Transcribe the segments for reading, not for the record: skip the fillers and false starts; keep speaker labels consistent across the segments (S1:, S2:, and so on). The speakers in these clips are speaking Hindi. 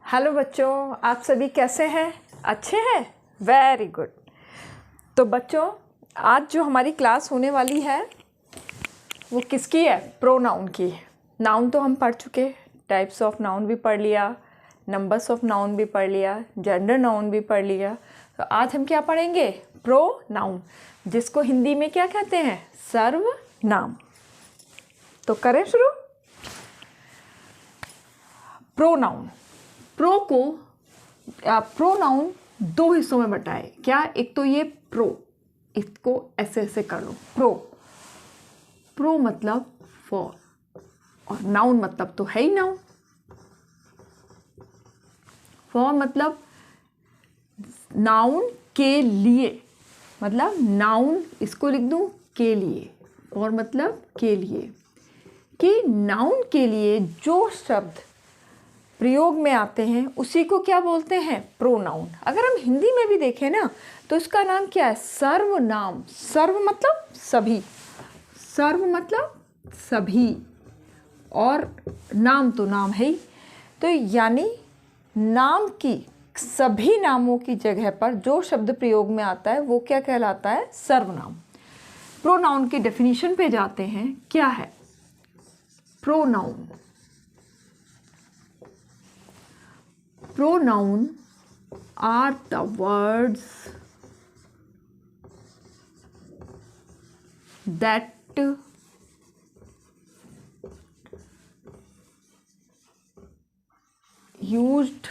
S1: हेलो बच्चों, आप सभी कैसे हैं? अच्छे हैं? Very good. तो बच्चों, आज जो हमारी क्लास होने वाली है वो किसकी है? प्रोनाउन की। नाउन तो हम पढ़ चुके, टाइप्स ऑफ नाउन भी पढ़ लिया, नंबर्स ऑफ नाउन भी पढ़ लिया, जेंडर नाउन भी पढ़ लिया। तो आज हम क्या पढ़ेंगे? प्रोनाउन, जिसको हिंदी में क्या कहते हैं? सर्वनाम। तो करें शुरू। प्रोनाउन, प्रोनाउन दो हिस्सों में बंटा है। क्या? एक तो ये प्रो, इसको ऐसे ऐसे कर लो। प्रो मतलब फॉर, और नाउन मतलब तो है ही नाउन। फॉर मतलब नाउन के लिए, मतलब नाउन इसको लिख दूं के लिए। फॉर मतलब के लिए, कि नाउन के लिए जो शब्द प्रयोग में आते हैं उसी को क्या बोलते हैं? प्रोनाउन। अगर हम हिंदी में भी देखें ना तो इसका नाम क्या है? सर्वनाम। सर्व मतलब सभी, सर्व मतलब सभी, और नाम तो नाम है ही। तो यानी नाम की, सभी नामों की जगह पर जो शब्द प्रयोग में आता है वो क्या कहलाता है? सर्वनाम। प्रोनाउन की डेफिनेशन पे जाते हैं। क्या है pronoun? Pronoun are the words that used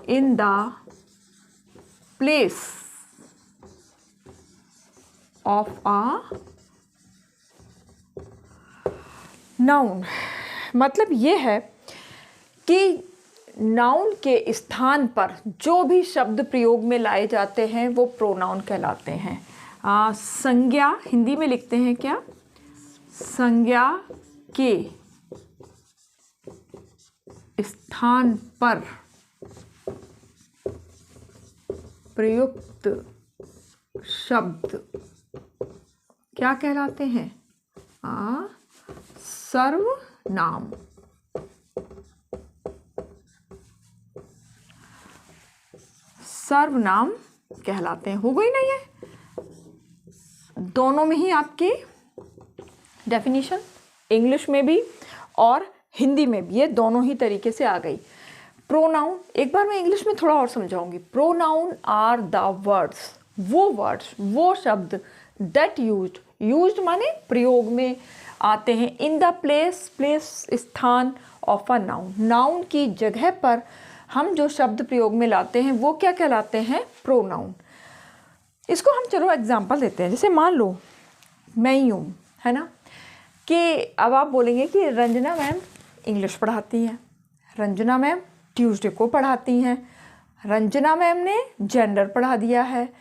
S1: in the place of a noun। मतलब ये है कि नाउन के स्थान पर जो भी शब्द प्रयोग में लाए जाते हैं वो प्रोनाउन कहलाते हैं। संज्ञा हिंदी में लिखते हैं क्या? संज्ञा के स्थान पर प्रयुक्त शब्द क्या कहलाते हैं? सर्वनाम। सर्वनाम कहलाते हैं। हो गई ना? ये दोनों में ही आपकी डेफिनेशन, इंग्लिश में भी और हिंदी में भी, ये दोनों ही तरीके से आ गई। प्रोनाउन एक बार मैं इंग्लिश में थोड़ा और समझाऊंगी। प्रोनाउन आर द वर्ड्स, वो शब्द दैट यूज्ड माने प्रयोग में आते हैं, इन द प्लेस स्थान ऑफ अ नाउन, नाउन की जगह पर हम जो शब्द प्रयोग में लाते हैं वो क्या कहलाते हैं? प्रोनाउन। इसको हम चलो एग्जाम्पल देते हैं। जैसे मान लो मैं ही हूँ, है ना, कि अब आप बोलेंगे कि रंजना मैम इंग्लिश पढ़ाती हैं, रंजना मैम ट्यूसडे को पढ़ाती हैं, रंजना मैम ने जेंडर पढ़ा दिया है,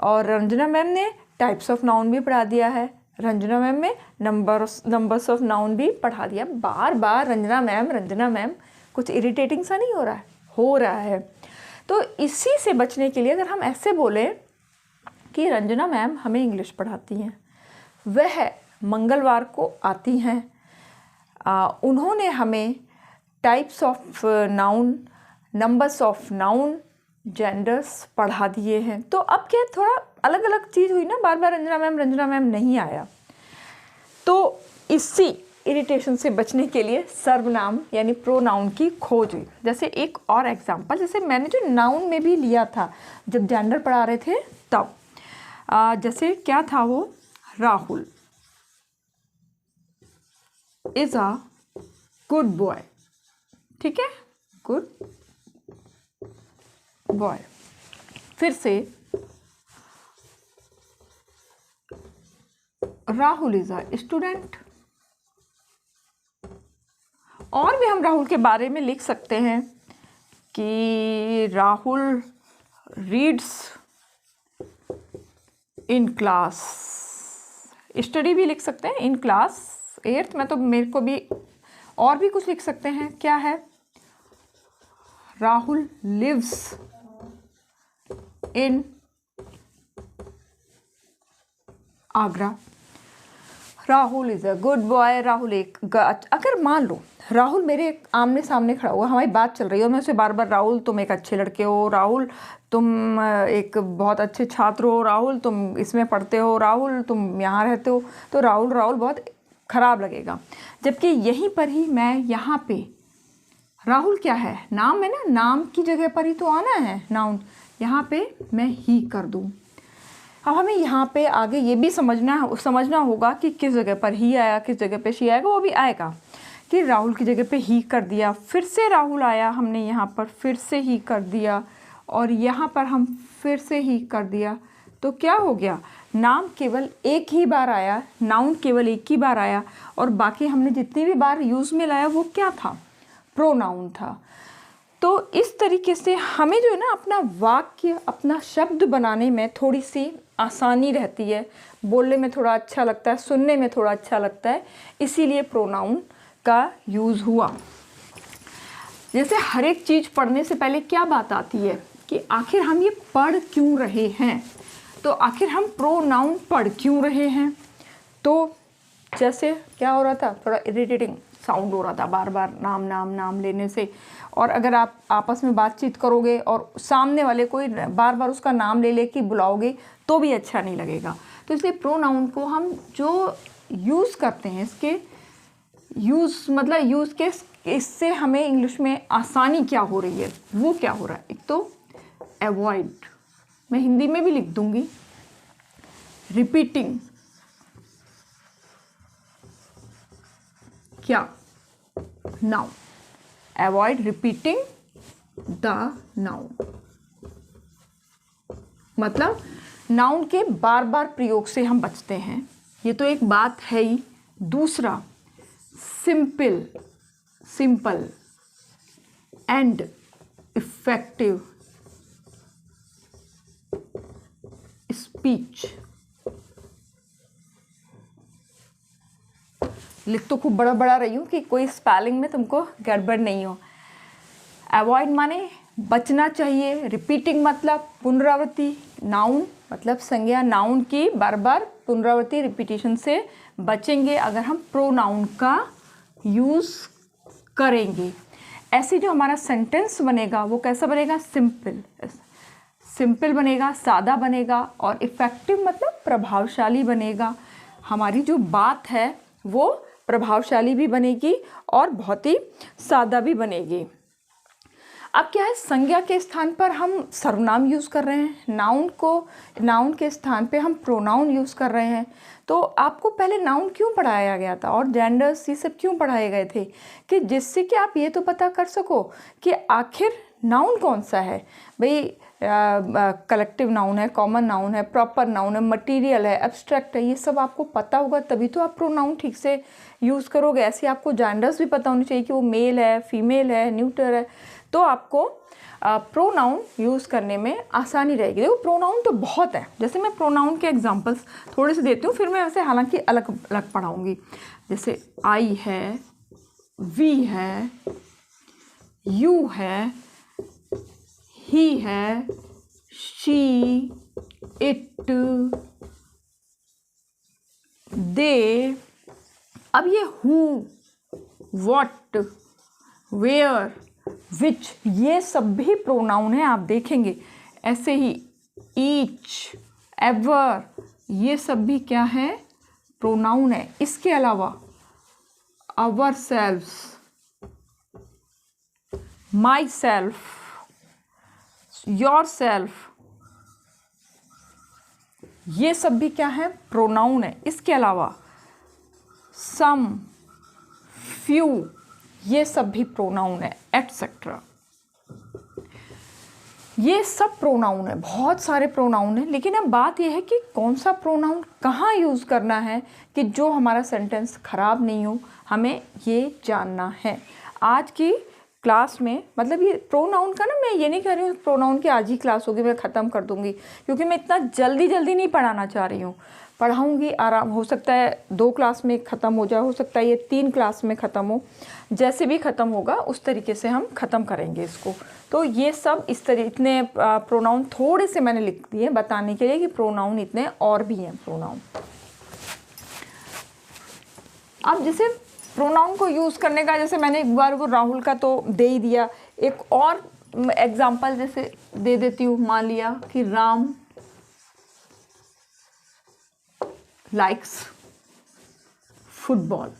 S1: और रंजना मैम ने टाइप्स ऑफ नाउन भी पढ़ा दिया है, रंजना मैम ने नंबर्स ऑफ नाउन भी पढ़ा दिया। बार बार रंजना मैम, कुछ इरिटेटिंग सा नहीं हो रहा है। तो इसी से बचने के लिए अगर हम ऐसे बोले कि रंजना मैम हमें इंग्लिश पढ़ाती हैं, वह मंगलवार को आती हैं, उन्होंने हमें types of noun, numbers of noun, genders पढ़ा दिए हैं। तो अब क्या थोड़ा अलग अलग चीज़ हुई ना, बार बार रंजना मैम नहीं आया। तो इसी इरिटेशन से बचने के लिए सर्वनाम यानी प्रोनाउन की खोज हुई। जैसे एक और एग्जांपल, जैसे मैंने जो नाउन में भी लिया था जब जेंडर पढ़ा रहे थे तब, जैसे क्या था वो? Rahul is a good boy. ठीक है, गुड बॉय। फिर से राहुल इज अ स्टूडेंट। और भी हम राहुल के बारे में लिख सकते हैं कि Rahul reads in class, study भी लिख सकते हैं, इन क्लास 8th में। तो मेरे को भी और भी कुछ लिख सकते हैं। क्या है? Rahul lives in Agra. Rahul is a good boy. Rahul एक अगर मान लो राहुल मेरे आमने सामने खड़ा हुआ, हमारी बात चल रही है और मैं उसे बार बार राहुल तुम एक अच्छे लड़के हो, राहुल तुम एक बहुत अच्छे छात्र हो, राहुल तुम इसमें पढ़ते हो, राहुल तुम यहाँ रहते हो, तो राहुल राहुल बहुत ख़राब लगेगा। जबकि यहीं पर ही मैं यहाँ पे राहुल क्या है, नाम है ना, नाम की जगह पर ही तो आना है नाउन, यहाँ पे मैं ही कर दूँ। अब हमें यहाँ पे आगे ये भी समझना होगा कि किस जगह पर ही आया, किस जगह पे शी आएगा, वो भी आएगा कि राहुल की जगह पे ही कर दिया, फिर से राहुल आया, हमने यहाँ पर फिर से ही कर दिया और यहाँ पर हम फिर से ही कर दिया, तो क्या हो गया, नाम केवल एक ही बार आया, नाउन केवल एक ही बार आया और बाकी हमने जितनी भी बार यूज़ में लाया वो क्या था, प्रोनाउन था। तो इस तरीके से हमें जो है ना अपना वाक्य, अपना शब्द बनाने में थोड़ी सी आसानी रहती है, बोलने में थोड़ा अच्छा लगता है, सुनने में थोड़ा अच्छा लगता है, इसीलिए प्रोनाउन का यूज़ हुआ। जैसे हर एक चीज़ पढ़ने से पहले क्या बात आती है कि आखिर हम ये पढ़ क्यों रहे हैं, तो आखिर हम प्रोनाउन पढ़ क्यों रहे हैं। तो जैसे क्या हो रहा था, थोड़ा इरिटेटिंग साउंड हो रहा था बार बार नाम नाम नाम लेने से, और अगर आप आपस में बातचीत करोगे और सामने वाले कोई बार बार उसका नाम ले ले के बुलाओगे तो भी अच्छा नहीं लगेगा। तो इसलिए प्रोनाउन को हम जो यूज़ करते हैं, इसके यूज़ के इससे हमें इंग्लिश में आसानी क्या हो रही है, वो क्या हो रहा है। एक तो अवॉइड, मैं हिंदी में भी लिख दूंगी, रिपीटिंग, क्या, noun, avoid repeating the noun, मतलब नाउन के बार बार प्रयोग से हम बचते हैं, ये तो एक बात है ही। दूसरा, सिंपल एंड इफेक्टिव स्पीच। लिख तो खूब बड़ा बड़ा रही हूँ कि कोई स्पेलिंग में तुमको गड़बड़ नहीं हो। अवॉइड माने बचना चाहिए, रिपीटिंग मतलब पुनरावृत्ति, नाउन मतलब संज्ञा, नाउन की बार बार पुनरावृत्ति रिपीटिशन से बचेंगे अगर हम प्रोनाउन का यूज़ करेंगे। ऐसे जो हमारा सेंटेंस बनेगा वो कैसा बनेगा, सिंपल बनेगा, सादा बनेगा, और इफ़ेक्टिव मतलब प्रभावशाली बनेगा। हमारी जो बात है वो प्रभावशाली भी बनेगी और बहुत ही सादा भी बनेगी। अब क्या है, संज्ञा के स्थान पर हम सर्वनाम यूज़ कर रहे हैं, नाउन के स्थान पे हम प्रोनाउन यूज़ कर रहे हैं। तो आपको पहले नाउन क्यों पढ़ाया गया था और जेंडर्स ये सब क्यों पढ़ाए गए थे, कि जिससे कि आप ये तो पता कर सको कि आखिर नाउन कौन सा है। भाई कलेक्टिव नाउन है, कॉमन नाउन है, प्रॉपर नाउन है, मटेरियल है, एब्स्ट्रैक्ट है, ये सब आपको पता होगा तभी तो आप प्रोनाउन ठीक से यूज़ करोगे। ऐसे आपको जेंडर्स भी पता होने चाहिए कि वो मेल है, फीमेल है, न्यूटर है, तो आपको प्रोनाउन यूज़ करने में आसानी रहेगी। देखो प्रोनाउन तो बहुत है, जैसे मैं प्रोनाउन के एग्जांपल्स थोड़े से देती हूँ, फिर मैं वैसे हालांकि अलग अलग पढ़ाऊँगी। जैसे आई है, वी है, यू है, ही है, शी, इट, दे। अब ये हु, व्हाट, वेयर, विच, ये सब भी प्रोनाउन है, आप देखेंगे। ऐसे ही ईच, एवर, ये सब भी क्या है, प्रोनाउन है। इसके अलावा ourselves, myself, yourself, ये सब भी क्या है, प्रोनाउन है। इसके अलावा सम, फ्यू, ये सब भी प्रोनाउन है, एटसेट्रा। ये सब प्रोनाउन है, बहुत सारे प्रोनाउन है। लेकिन अब बात यह है कि कौन सा प्रोनाउन कहाँ यूज़ करना है कि जो हमारा सेंटेंस खराब नहीं हो, हमें ये जानना है। आज की क्लास में, मतलब ये प्रोनाउन का ना, मैं ये नहीं कह रही हूँ प्रोनाउन की आज ही क्लास होगी, मैं ख़त्म कर दूँगी, क्योंकि मैं इतना जल्दी नहीं पढ़ाना चाह रही हूँ। पढ़ाऊँगी आराम, हो सकता है 2 क्लास में ख़त्म हो जाए, हो सकता है ये 3 क्लास में ख़त्म हो, जैसे भी ख़त्म होगा उस तरीके से हम ख़त्म करेंगे इसको। तो ये सब इतने प्रोनाउन थोड़े से मैंने लिख दिए बताने के लिए कि प्रोनाउन इतने और भी हैं प्रोनाउन। अब जैसे प्रोनाउन को यूज़ करने का, जैसे मैंने एक बार वो राहुल का तो दे ही दिया, एक और एग्जाम्पल जैसे दे देती हूँ। मान लिया कि राम लाइक्स फुटबॉल।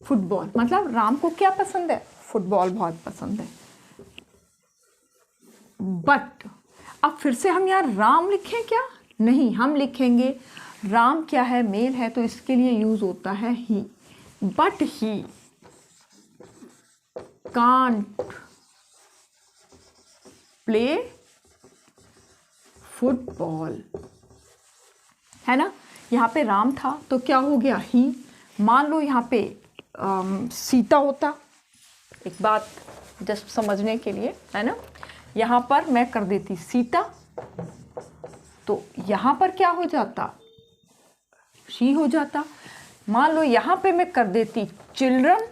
S1: फुटबॉल मतलब राम को क्या पसंद है? फुटबॉल बहुत पसंद है। बट अब फिर से हम यहाँ राम लिखें क्या? नहीं, हम लिखेंगे राम क्या है, मेल है, तो इसके लिए यूज होता है ही। But he can't play football, है ना। यहाँ पे राम था तो क्या हो गया? ही। मान लो यहाँ पे सीता होता, एक बात जस्ट समझने के लिए, है ना, यहाँ पर मैं कर देती सीता, तो यहाँ पर क्या हो जाता? शी हो जाता। मान लो यहाँ पे मैं कर देती चिल्ड्रन,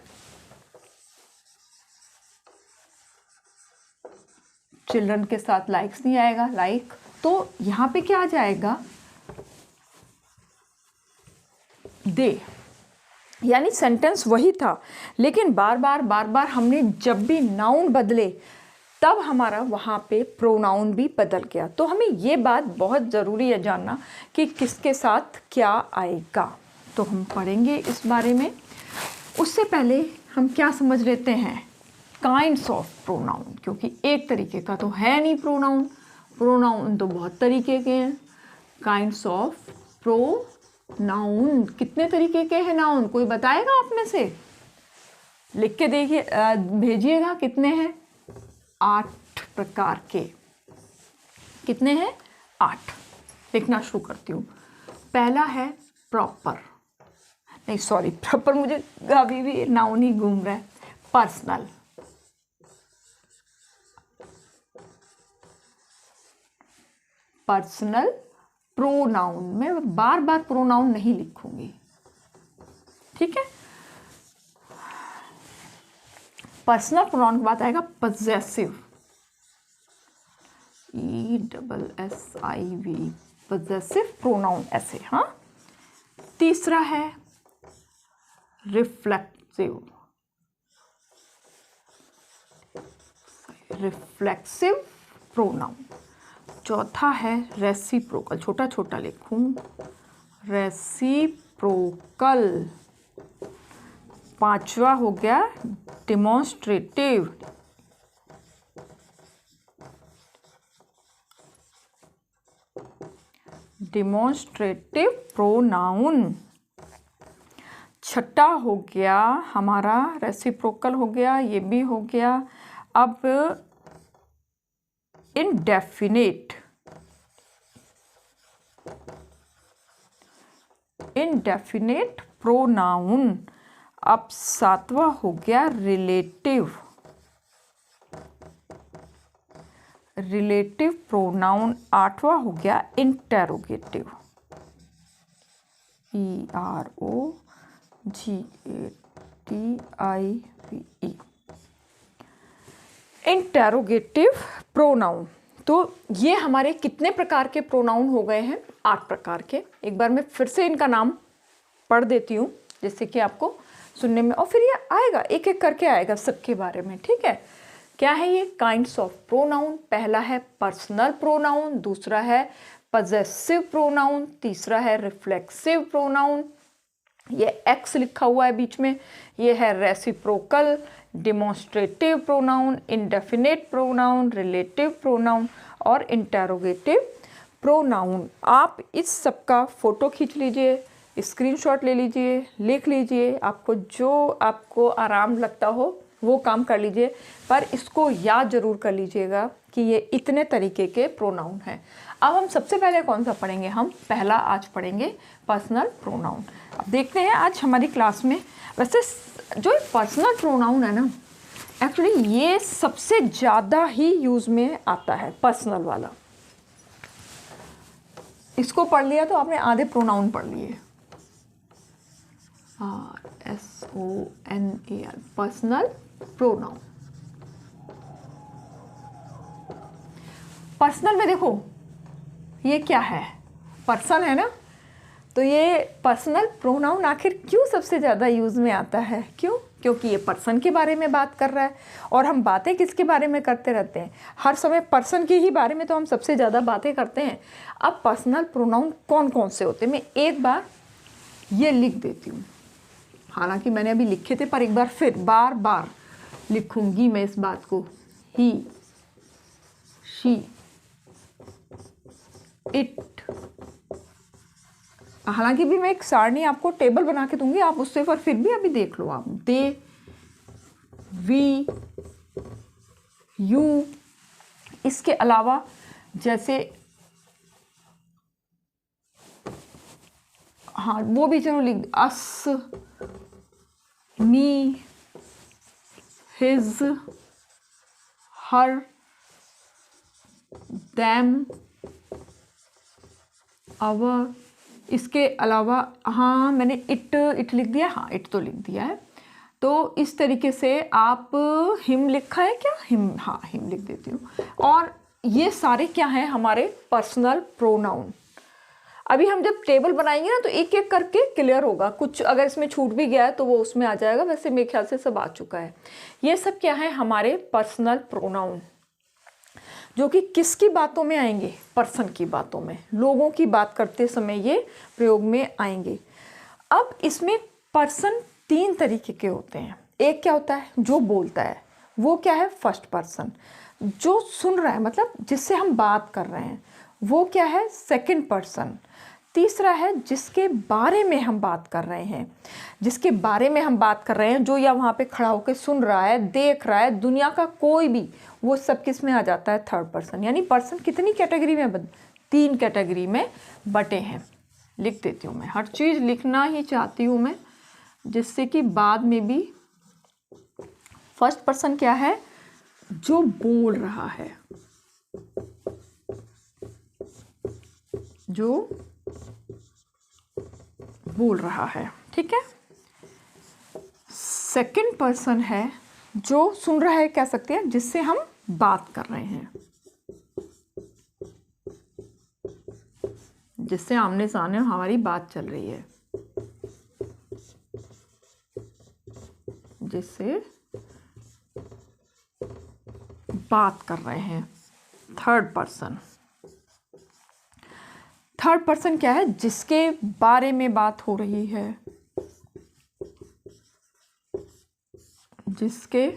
S1: चिल्ड्रन के साथ लाइक्स नहीं आएगा, लाइक, तो यहाँ पे क्या आ जाएगा? दे। यानी सेंटेंस वही था, लेकिन बार बार हमने जब भी नाउन बदले तब हमारा वहाँ पे प्रोनाउन भी बदल गया। तो हमें ये बात बहुत ज़रूरी है जानना कि किसके साथ क्या आएगा। तो हम पढ़ेंगे इस बारे में। उससे पहले हम क्या समझ लेते हैं? काइंड्स ऑफ प्रोनाउन, क्योंकि एक तरीके का तो है नहीं प्रोनाउन, प्रोनाउन तो बहुत तरीके के हैं। काइंड्स ऑफ प्रोनाउन, कितने तरीके के हैं नाउन? कोई बताएगा आप में से? लिख के देखिए, भेजिएगा। कितने हैं? 8 प्रकार के। कितने हैं? 8। लिखना शुरू करती हूँ। पहला है प्रॉपर, नहीं सॉरी, प्रॉपर मुझे अभी भी नाउन ही घूम रहा है। पर्सनल, पर्सनल प्रोनाउन, मैं बार बार प्रोनाउन नहीं लिखूंगी, ठीक है। पर्सनल प्रोनाउन के बाद आएगा पजेसिव, ESSIV, पजेसिव प्रोनाउन, ऐसे, हाँ। तीसरा है रिफ्लेक्सिव, रिफ्लेक्सिव प्रोनाउन। चौथा है रेसिप्रोकल, छोटा छोटा लिखूं, रेसिप्रोकल। पांचवा हो गया डिमॉन्स्ट्रेटिव, डिमॉन्स्ट्रेटिव प्रोनाउन। छठा हो गया हमारा रेसिप्रोकल, हो गया, ये भी हो गया। अब इंडेफिनिट, इंडेफिनिट प्रोनाउन। अब सातवां हो गया रिलेटिव, रिलेटिव प्रोनाउन। आठवां हो गया इंटेरोगेटिव, EROGATIVE, इंटेरोगेटिव प्रोनाउन। तो ये हमारे कितने प्रकार के प्रोनाउन हो गए हैं? 8 प्रकार के। एक बार मैं फिर से इनका नाम पढ़ देती हूँ, जिससे कि आपको सुनने में, और फिर ये आएगा, एक एक करके आएगा सबके बारे में, ठीक है। क्या है ये? Kinds of pronoun. पहला है पर्सनल प्रोनाउन, दूसरा है पजेसिव प्रोनाउन, तीसरा है रिफ्लेक्सिव प्रोनाउन, ये एक्स लिखा हुआ है बीच में, ये है reciprocal, demonstrative pronoun, indefinite pronoun, relative pronoun और इंटेरोगेटिव प्रोनाउन। आप इस सब का फोटो खींच लीजिए, स्क्रीनशॉट ले लीजिए, लिख लीजिए, आपको जो आपको आराम लगता हो वो काम कर लीजिए, पर इसको याद जरूर कर लीजिएगा कि ये इतने तरीके के प्रोनाउन हैं। अब हम सबसे पहले कौन सा पढ़ेंगे? हम पहला आज पढ़ेंगे पर्सनल प्रोनाउन। अब देखते हैं आज हमारी क्लास में, वैसे जो पर्सनल प्रोनाउन है ना, एक्चुअली ये सबसे ज़्यादा ही यूज़ में आता है, पर्सनल वाला। इसको पढ़ लिया तो आपने आधे प्रोनाउन पढ़ लिए। PERSONAL, personal pronoun. पर्सनल में देखो ये क्या है? पर्सन है ना, तो ये पर्सनल प्रोनाउन आखिर क्यों सबसे ज़्यादा यूज़ में आता है? क्यों? क्योंकि ये पर्सन के बारे में बात कर रहा है, और हम बातें किसके बारे में करते रहते हैं? हर समय पर्सन के ही बारे में तो हम सबसे ज़्यादा बातें करते हैं। अब पर्सनल प्रोनाउन कौन कौन से होते हैं, मैं एक बार ये लिख देती हूँ। हालांकि मैंने अभी लिखे थे, पर एक बार फिर बार बार लिखूंगी मैं इस बात को। ही, शी, इट। हालांकि भी मैं एक सारणी आपको टेबल बना के दूंगी, आप उससे पर फिर भी अभी देख लो आप। दे, वी, यू। इसके अलावा जैसे, हाँ वो भी चलो लिख, अस, मी, हिज, हर, दैम, आवर। इसके अलावा हाँ मैंने इट लिख दिया, हाँ इट तो लिख दिया है। तो इस तरीके से आप हिम लिखा है क्या? हिम, हाँ हिम लिख देती हूँ। और ये सारे क्या हैं? हमारे पर्सनल प्रोनाउन। अभी हम जब टेबल बनाएंगे ना तो एक एक करके क्लियर होगा। कुछ अगर इसमें छूट भी गया है तो वो उसमें आ जाएगा, वैसे मेरे ख्याल से सब आ चुका है। ये सब क्या है? हमारे पर्सनल प्रोनाउन, जो कि किसकी बातों में आएंगे? पर्सन की बातों में, लोगों की बात करते समय ये प्रयोग में आएंगे। अब इसमें पर्सन 3 तरीके के होते हैं। एक क्या होता है? जो बोलता है, वो क्या है? First person. जो सुन रहा है, मतलब जिससे हम बात कर रहे हैं, वो क्या है? Second person. तीसरा है जिसके बारे में हम बात कर रहे हैं, जिसके बारे में हम बात कर रहे हैं, जो या वहाँ पे खड़ा होकर सुन रहा है, देख रहा है, दुनिया का कोई भी, वो सब किस में आ जाता है? Third person. यानी पर्सन कितनी कैटेगरी में 3 कैटेगरी में बटे हैं। लिख देती हूँ मैं, हर चीज़ लिखना ही चाहती हूँ मैं, जिससे कि बाद में भी। फर्स्ट पर्सन क्या है? जो बोल रहा है, जो बोल रहा है, ठीक है। सेकंड पर्सन है जो सुन रहा है, कह सकते हैं, जिससे हम बात कर रहे हैं, जिससे आमने सामने हमारी बात चल रही है, जिससे बात कर रहे हैं। Third person. थर्ड पर्सन क्या है? जिसके बारे में बात हो रही है, जिसके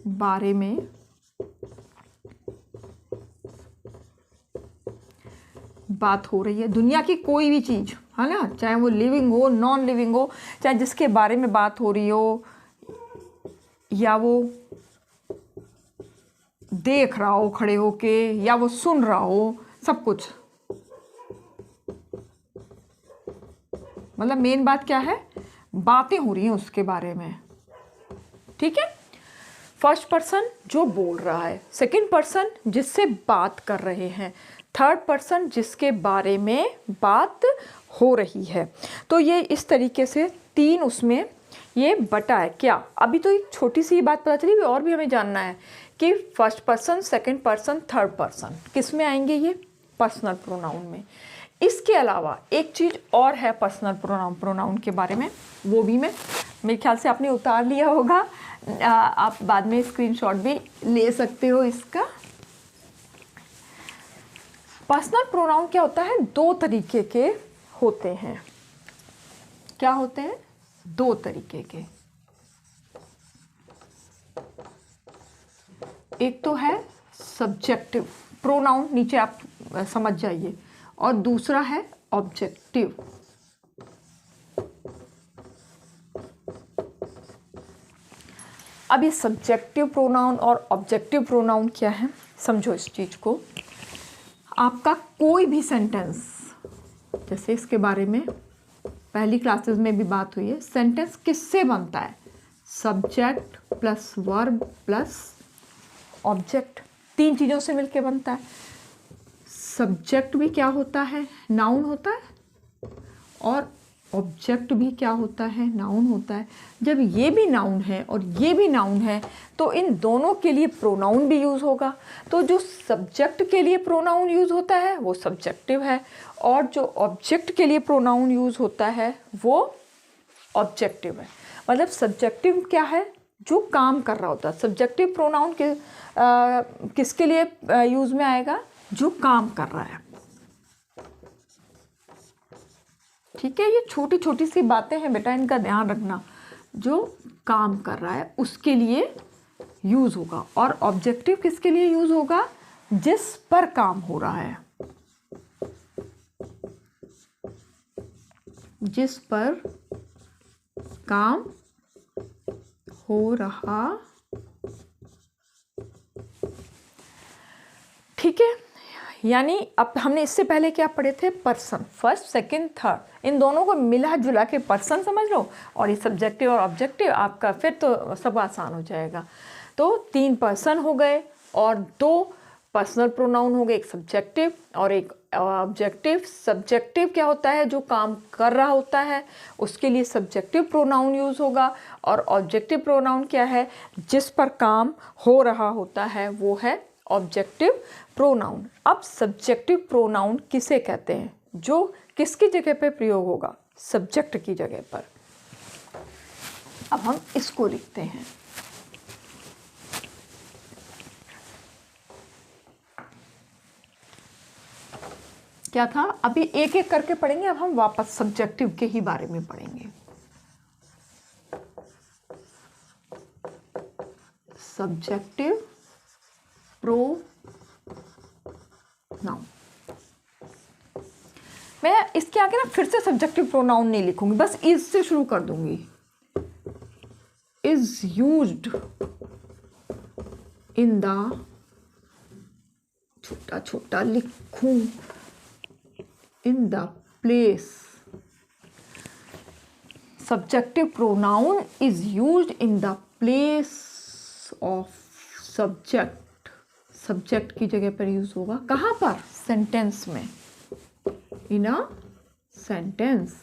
S1: बारे में बात हो रही है, दुनिया की कोई भी चीज़ है ना, चाहे वो लिविंग हो, नॉन लिविंग हो, चाहे जिसके बारे में बात हो रही हो, या वो देख रहा हो खड़े होके, या वो सुन रहा हो, सब कुछ। मतलब मेन बात क्या है? बातें हो रही हैं उसके बारे में, ठीक है। फर्स्ट पर्सन जो बोल रहा है, सेकंड पर्सन जिससे बात कर रहे हैं, थर्ड पर्सन जिसके बारे में बात हो रही है। तो ये इस तरीके से 3 उसमें ये बटा है। क्या अभी तो एक छोटी सी बात पता चली, और भी हमें जानना है कि first person, second person, third person किस में आएंगे? ये पर्सनल प्रोनाउन में। इसके अलावा एक चीज़ और है पर्सनल प्रोनाउन के बारे में, वो भी मेरे ख्याल से आपने उतार लिया होगा, आप बाद में स्क्रीनशॉट भी ले सकते हो इसका। पर्सनल प्रोनाउन क्या होता है? 2 तरीके के होते हैं। क्या होते हैं? 2 तरीके के। एक तो है सब्जेक्टिव प्रोनाउन, नीचे आप समझ जाइए, और दूसरा है ऑब्जेक्टिव। अब ये सब्जेक्टिव प्रोनाउन और ऑब्जेक्टिव प्रोनाउन क्या है, समझो इस चीज़ को। आपका कोई भी सेंटेंस, जैसे इसके बारे में पहली क्लासेस में भी बात हुई है, सेंटेंस किससे बनता है? Subject plus verb plus object, 3 चीज़ों से मिलके बनता है। सब्जेक्ट भी क्या होता है? नाउन होता है, और ऑब्जेक्ट भी क्या होता है, नाउन होता है। जब ये भी नाउन है और ये भी नाउन है तो इन दोनों के लिए प्रोनाउन भी यूज़ होगा। तो जो सब्जेक्ट के लिए प्रोनाउन यूज़ होता है वो सब्जेक्टिव है, और जो ऑब्जेक्ट के लिए प्रोनाउन यूज़ होता है वो ऑब्जेक्टिव है। मतलब सब्जेक्टिव क्या है, जो काम कर रहा होता है। सब्जेक्टिव प्रोनाउन किसके लिए यूज़ में आएगा, जो काम कर रहा है। ठीक है, ये छोटी छोटी सी बातें हैं बेटा, इनका ध्यान रखना। जो काम कर रहा है उसके लिए यूज़ होगा, और ऑब्जेक्टिव किसके लिए यूज़ होगा, जिस पर काम हो रहा है, जिस पर काम हो रहा। ठीक है, यानी अब हमने इससे पहले क्या पढ़े थे, पर्सन, फर्स्ट सेकंड थर्ड, इन दोनों को मिला जुला के पर्सन समझ लो, और ये सब्जेक्टिव और ऑब्जेक्टिव आपका, फिर तो सब आसान हो जाएगा। तो 3 पर्सन हो गए और 2 पर्सनल प्रोनाउन हो गए, एक सब्जेक्टिव और एक ऑब्जेक्टिव। सब्जेक्टिव क्या होता है, जो काम कर रहा होता है उसके लिए सब्जेक्टिव प्रोनाउन यूज़ होगा, और ऑब्जेक्टिव प्रोनाउन क्या है, जिस पर काम हो रहा होता है वो है ऑब्जेक्टिव प्रोनाउन। अब सब्जेक्टिव प्रोनाउन किसे कहते हैं, जो किसकी जगह पे प्रयोग होगा, सब्जेक्ट की जगह पर। अब हम इसको लिखते हैं। क्या था, अभी एक एक करके पढ़ेंगे, अब हम वापस सब्जेक्टिव के ही बारे में पढ़ेंगे। सब्जेक्टिव प्रोनाउन, मैं इसके आगे ना फिर से सब्जेक्टिव प्रोनाउन नहीं लिखूंगी, बस इज से शुरू कर दूंगी। इज यूज्ड इन द, छोटा छोटा लिखूं, in the place. Subjective pronoun is used in the place of subject. Subject की जगह पर यूज होगा, कहाँ पर, सेंटेंस में, इन अ सेंटेंस।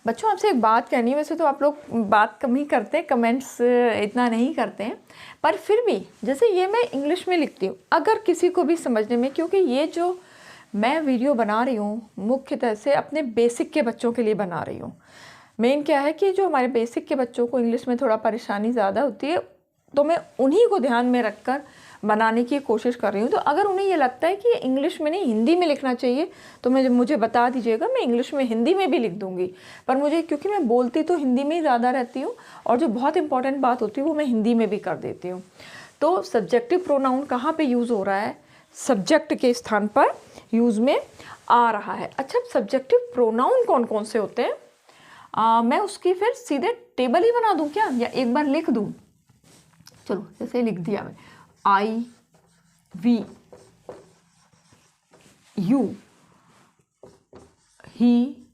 S1: बच्चों आपसे एक बात कहनी है, वैसे तो आप लोग बात कम ही करते हैं, कमेंट्स इतना नहीं करते हैं, पर फिर भी जैसे ये मैं इंग्लिश में लिखती हूँ, अगर किसी को भी समझने में, क्योंकि ये जो मैं वीडियो बना रही हूँ मुख्यतः से अपने बेसिक के बच्चों के लिए बना रही हूँ। मेन क्या है कि जो हमारे बेसिक के बच्चों को इंग्लिश में थोड़ा परेशानी ज़्यादा होती है, तो मैं उन्हीं को ध्यान में रखकर बनाने की कोशिश कर रही हूँ। तो अगर उन्हें ये लगता है कि इंग्लिश में नहीं हिंदी में लिखना चाहिए तो मुझे बता दीजिएगा, मैं इंग्लिश में हिंदी में भी लिख दूँगी। पर मुझे, क्योंकि मैं बोलती तो हिंदी में ही ज़्यादा रहती हूँ, और जो बहुत इंपॉर्टेंट बात होती है वो मैं हिंदी में भी कर देती हूँ। तो सब्जेक्टिव प्रोनाउन कहाँ पर यूज़ हो रहा है, सब्जेक्ट के स्थान पर यूज़ में आ रहा है। अच्छा, सब्जेक्टिव प्रोनाउन कौन कौन से होते हैं, मैं उसकी फिर सीधे टेबल ही बना दूं क्या, या एक बार लिख दूं। चलो जैसे लिख दिया मैं, I, we, you, he,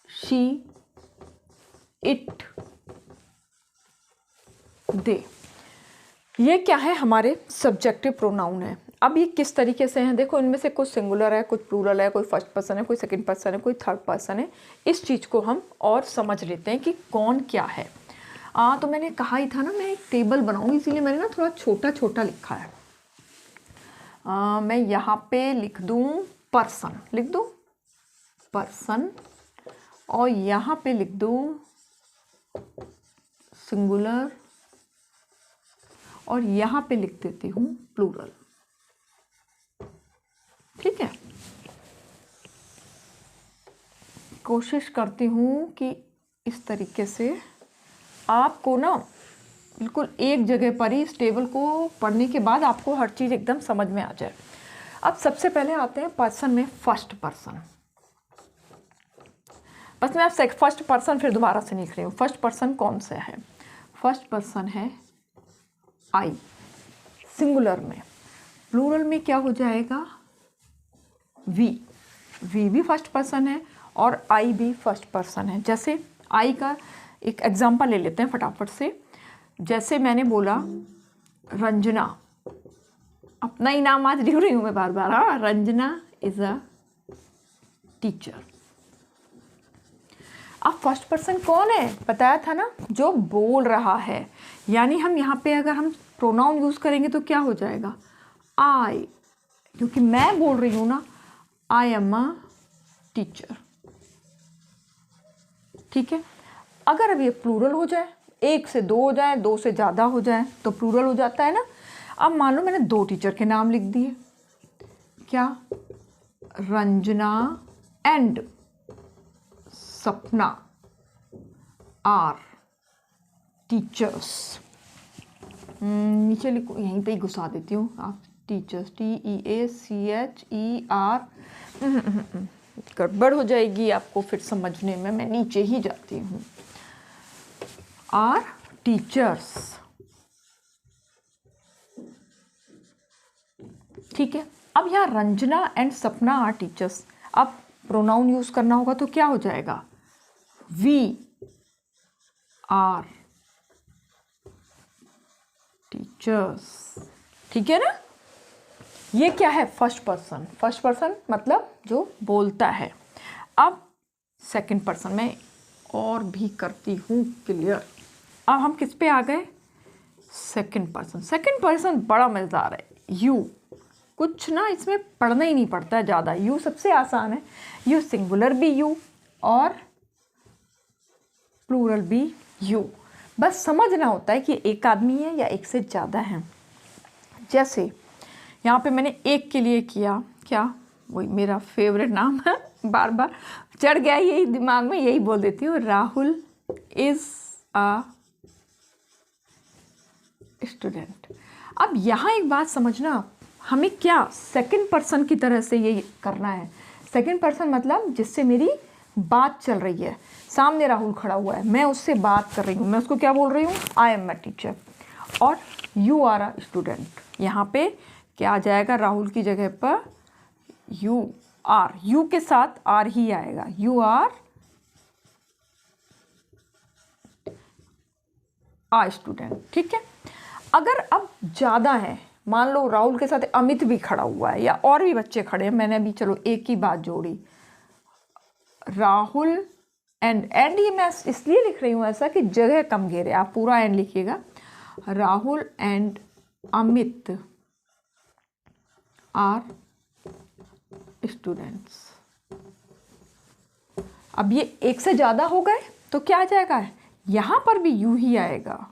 S1: she, it, they. ये क्या है, हमारे सब्जेक्टिव प्रोनाउन है। अब ये किस तरीके से हैं, देखो इनमें से कुछ सिंगुलर है, कुछ प्लूरल है, कोई फर्स्ट पर्सन है, कोई सेकंड पर्सन है, कोई थर्ड पर्सन है। इस चीज़ को हम और समझ लेते हैं कि कौन क्या है। तो मैंने कहा ही था ना, मैं एक टेबल बनाऊंगी, इसीलिए मैंने ना थोड़ा छोटा छोटा लिखा है। मैं यहाँ पे लिख दूँ पर्सन, लिख दूँ पर्सन, और यहाँ पे लिख दूँ सिंगुलर, और यहाँ पे लिख देती हूँ प्लूरल। ठीक है, कोशिश करती हूँ कि इस तरीके से आपको ना बिल्कुल एक जगह पर ही इस टेबल को पढ़ने के बाद आपको हर चीज़ एकदम समझ में आ जाए। अब सबसे पहले आते हैं पर्सन में, फर्स्ट पर्सन। बस मैं आप फर्स्ट पर्सन फिर दोबारा से लिख रही हूँ। फर्स्ट पर्सन कौन सा है, फर्स्ट पर्सन है आई, सिंगुलर में। प्लूरल में क्या हो जाएगा, वी। वी भी फर्स्ट पर्सन है और आई भी फर्स्ट पर्सन है। जैसे आई का एक एग्जांपल ले लेते हैं फटाफट से। जैसे मैंने बोला रंजना, अपना ही नाम आज लिख रही हूँ मैं बार बार। हाँ, रंजना इज अ टीचर। अब फर्स्ट पर्सन कौन है बताया था ना, जो बोल रहा है। यानी हम यहाँ पे अगर हम प्रोनाउन यूज़ करेंगे तो क्या हो जाएगा, आई, क्योंकि मैं बोल रही हूँ ना, आई एम अ टीचर। ठीक है। अगर अब ये प्लूरल हो जाए, एक से दो हो जाए, दो से ज़्यादा हो जाए तो प्लूरल हो जाता है ना। अब मान लो मैंने दो टीचर के नाम लिख दिए, क्या, Ranjana and Sapna are teachers. नीचे लिखो, यहीं पे ही घुसा देती हूँ आप, टीचर्स, TEACHER। गड़बड़ हो जाएगी आपको फिर समझने में, मैं नीचे ही जाती हूँ। Are teachers. ठीक है। अब यहाँ Ranjana and Sapna are teachers. अब प्रोनाउन यूज करना होगा तो क्या हो जाएगा, वी आर टीचर्स। ठीक है ना। ये क्या है, फर्स्ट पर्सन। फर्स्ट पर्सन मतलब जो बोलता है। अब सेकंड पर्सन में और भी करती हूँ क्लियर। अब हम किस पे आ गए, सेकंड पर्सन। सेकंड पर्सन बड़ा मज़ेदार है। यू, कुछ ना इसमें पढ़ना ही नहीं पड़ता है ज़्यादा। यू सबसे आसान है। यू सिंगुलर भी यू और प्लूरल भी यू। बस समझना होता है कि एक आदमी है या एक से ज़्यादा है। जैसे यहाँ पे मैंने एक के लिए किया, क्या, वही मेरा फेवरेट नाम है, बार बार चढ़ गया यही दिमाग में, यही बोल देती हूँ, राहुल इज़ अ स्टूडेंट। अब यहाँ एक बात समझना, हमें क्या सेकंड पर्सन की तरह से ये करना है। सेकंड पर्सन मतलब जिससे मेरी बात चल रही है। सामने राहुल खड़ा हुआ है, मैं उससे बात कर रही हूँ, मैं उसको क्या बोल रही हूँ, आई एम अ टीचर, और यू आर अ स्टूडेंट। यहाँ पे क्या आ जाएगा, राहुल की जगह पर यू आर, यू के साथ आर ही आएगा, यू आर आ स्टूडेंट। ठीक है। अगर अब ज़्यादा है, मान लो राहुल के साथ अमित भी खड़ा हुआ है या और भी बच्चे खड़े हैं, मैंने अभी चलो एक ही बात जोड़ी, राहुल एंड ये मैं इसलिए लिख रही हूँ ऐसा कि जगह कम घेरे, आप पूरा एंड लिखिएगा, Rahul and Amit are students. अब ये एक से ज़्यादा हो गए तो क्या आ जाएगा, यहाँ पर भी यू ही आएगा,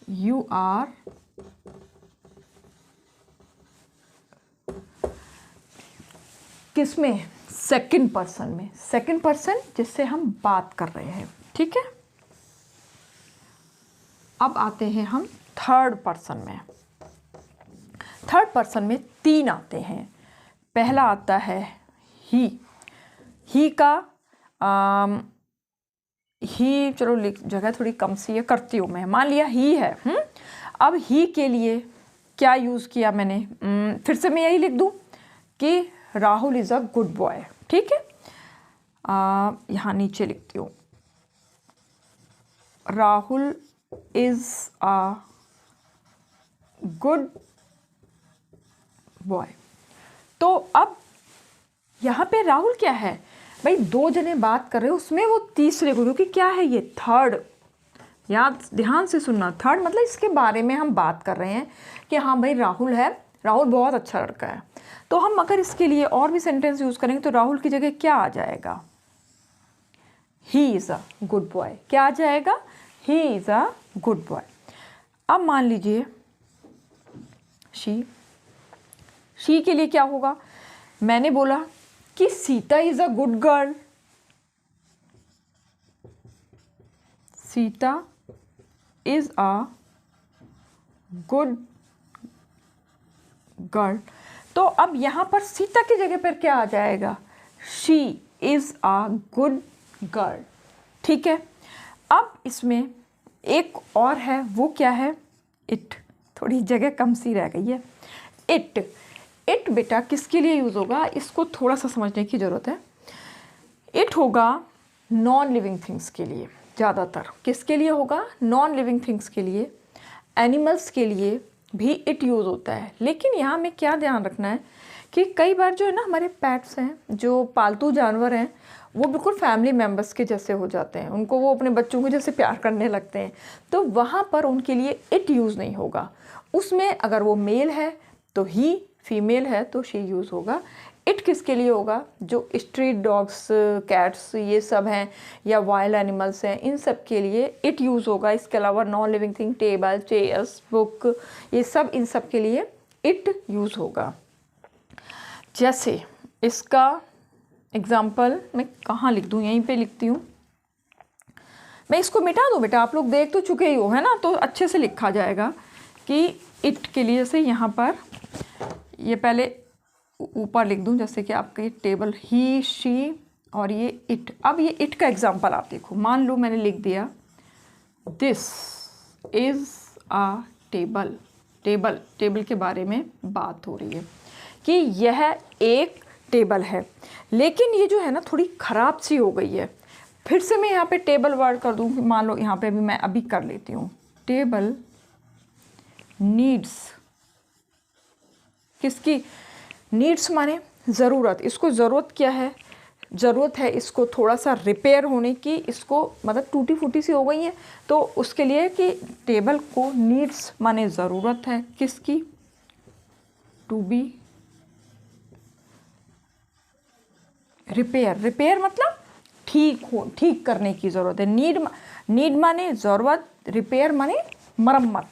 S1: यू आर किसमें, सेकंड पर्सन में। सेकंड पर्सन जिससे हम बात कर रहे हैं। ठीक है। अब आते हैं हम थर्ड पर्सन में। थर्ड पर्सन में तीन आते हैं। पहला आता है ही का ही, चलो जगह थोड़ी कम सी है, करती हूँ मैं, मान लिया ही है। अब ही के लिए क्या यूज़ किया मैंने, फिर से मैं यही लिख दूँ कि Rahul is a good boy. ठीक है। यहाँ नीचे लिखती हूँ, Rahul is a good boy. तो अब यहाँ पे राहुल क्या है भाई, दो जने बात कर रहे हो, उसमें वो तीसरे को, क्योंकि क्या है ये थर्ड, याद ध्यान से सुनना, थर्ड मतलब इसके बारे में हम बात कर रहे हैं कि हाँ भाई राहुल है, राहुल बहुत अच्छा लड़का है। तो हम अगर इसके लिए और भी सेंटेंस यूज़ करेंगे तो राहुल की जगह क्या आ जाएगा, he is a good boy. क्या आ जाएगा, he is a good boy. अब मान लीजिए शी के लिए क्या होगा, मैंने बोला कि Sita is a good girl, Sita is a good girl. तो अब यहाँ पर सीता की जगह पर क्या आ जाएगा, she is a good girl. ठीक है। अब इसमें एक और है, वो क्या है, इट, थोड़ी जगह कम सी रह गई है। इट बेटा किसके लिए यूज़ होगा, इसको थोड़ा सा समझने की ज़रूरत है। इट होगा नॉन लिविंग थिंग्स के लिए, ज़्यादातर किसके लिए होगा, नॉन लिविंग थिंग्स के लिए, एनिमल्स के लिए भी इट यूज़ होता है। लेकिन यहाँ हमें क्या ध्यान रखना है कि कई बार जो है ना हमारे पेट्स हैं, जो पालतू जानवर हैं, वो बिल्कुल फैमिली मेम्बर्स के जैसे हो जाते हैं, उनको वो अपने बच्चों के जैसे प्यार करने लगते हैं, तो वहाँ पर उनके लिए इट यूज़ नहीं होगा। उसमें अगर वो मेल है तो ही, फीमेल है तो शी यूज़ होगा। इट किसके लिए होगा? जो स्ट्रीट डॉग्स, कैट्स, ये सब हैं, या वाइल्ड एनिमल्स हैं, इन सब के लिए इट यूज़ होगा। इसके अलावा non living thing, table, chairs, book, ये सब, इन सब के लिए इट यूज़ होगा। जैसे इसका एग्जाम्पल मैं कहाँ लिख दूँ? यहीं पे लिखती हूँ। मैं इसको मिटा दूँ बेटा, आप लोग देख तो चुके ही हो, है ना, तो अच्छे से लिखा जाएगा कि इट के लिए। जैसे यहाँ पर ये पहले ऊपर लिख दूँ, जैसे कि आपका ये टेबल, ही, शी, और ये इट। अब ये इट का एग्जाम्पल आप देखो, मान लो मैंने लिख दिया this is a table. Table, table के बारे में बात हो रही है कि यह एक टेबल है। लेकिन ये जो है ना थोड़ी ख़राब सी हो गई है। फिर से मैं यहाँ पे टेबल वर्ड कर दूँ, मान लो यहाँ पे भी मैं अभी कर लेती हूँ, टेबल नीड्स, किसकी? नीड्स माने ज़रूरत। इसको ज़रूरत क्या है? ज़रूरत है इसको थोड़ा सा रिपेयर होने की, इसको मतलब टूटी फूटी सी हो गई है, तो उसके लिए कि टेबल को नीड्स माने ज़रूरत है, किसकी? To be repair. रिपेयर मतलब ठीक हो, ठीक करने की ज़रूरत है। नीड माने ज़रूरत, रिपेयर माने मरम्मत,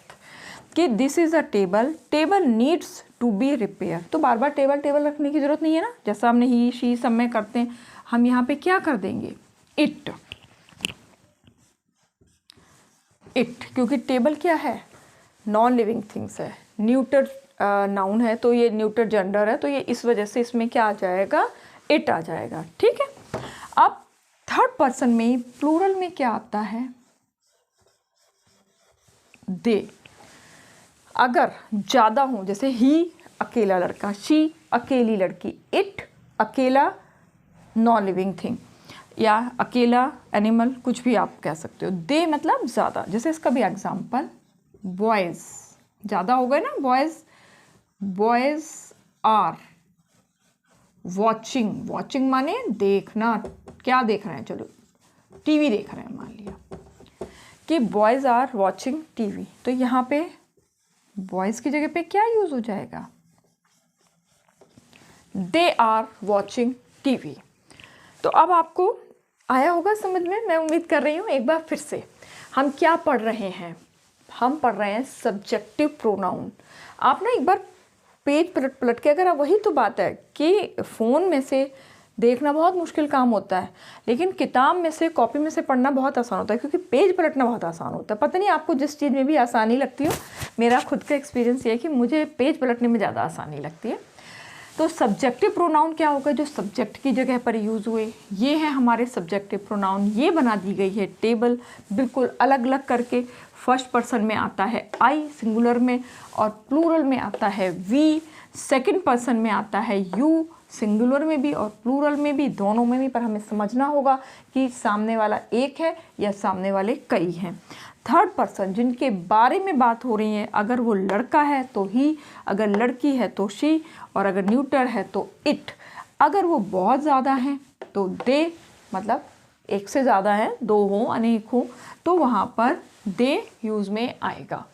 S1: कि this is a table, table needs to be repair. तो बार बार टेबल टेबल रखने की ज़रूरत नहीं है ना, जैसा हमने ही, शी सब में करते हैं, हम यहाँ पे क्या कर देंगे? इट। इट, क्योंकि टेबल क्या है? नॉन लिविंग थिंग्स है, न्यूटर नाउन है, तो ये न्यूटर जेंडर है, तो ये इस वजह से इसमें क्या आ जाएगा? इट आ जाएगा। ठीक है। अब थर्ड पर्सन में प्लूरल में क्या आता है? दे। अगर ज़्यादा हो, जैसे ही अकेला लड़का, शी अकेली लड़की, इट अकेला नॉन लिविंग थिंग, या अकेला एनिमल, कुछ भी आप कह सकते हो। दे मतलब ज़्यादा। जैसे इसका भी एग्जाम्पल, बॉयज़, ज़्यादा हो गए ना boys, boys are watching. Watching माने देखना, क्या देख रहे हैं? चलो टीवी देख रहे हैं, मान लिया कि बॉयज़ आर वॉचिंग टीवी, तो यहाँ पे बॉयज़ की जगह पे क्या यूज़ हो जाएगा? They are watching TV. तो अब आपको आया होगा समझ में, मैं उम्मीद कर रही हूँ। एक बार फिर से हम क्या पढ़ रहे हैं? हम पढ़ रहे हैं सब्जेक्टिव प्रोनाउन। आप ना एक बार पेज पलट पलट के, अगर वही तो बात है कि फ़ोन में से देखना बहुत मुश्किल काम होता है, लेकिन किताब में से, कॉपी में से पढ़ना बहुत आसान होता है, क्योंकि पेज पलटना बहुत आसान होता है। पता नहीं आपको जिस चीज़ में भी आसानी लगती हो, मेरा खुद का एक्सपीरियंस ये है कि मुझे पेज पलटने में ज़्यादा आसानी लगती है। तो सब्जेक्टिव प्रोनाउन क्या होगा? जो सब्जेक्ट की जगह पर यूज़ हुए, ये है हमारे सब्जेक्टिव प्रोनाउन। ये बना दी गई है टेबल, बिल्कुल अलग अलग करके। फर्स्ट पर्सन में आता है आई सिंगुलर में, और प्लूरल में आता है वी। सेकंड पर्सन में आता है यू, सिंगुलर में भी और प्लूरल में भी, दोनों में भी। पर हमें समझना होगा कि सामने वाला एक है या सामने वाले कई हैं। थर्ड पर्सन जिनके बारे में बात हो रही है, अगर वो लड़का है तो ही, अगर लड़की है तो शी, और अगर न्यूटर है तो इट। अगर वो बहुत ज़्यादा हैं तो दे, मतलब एक से ज़्यादा है, दो हो, अनेक हो, तो वहाँ पर दे यूज़ में आएगा।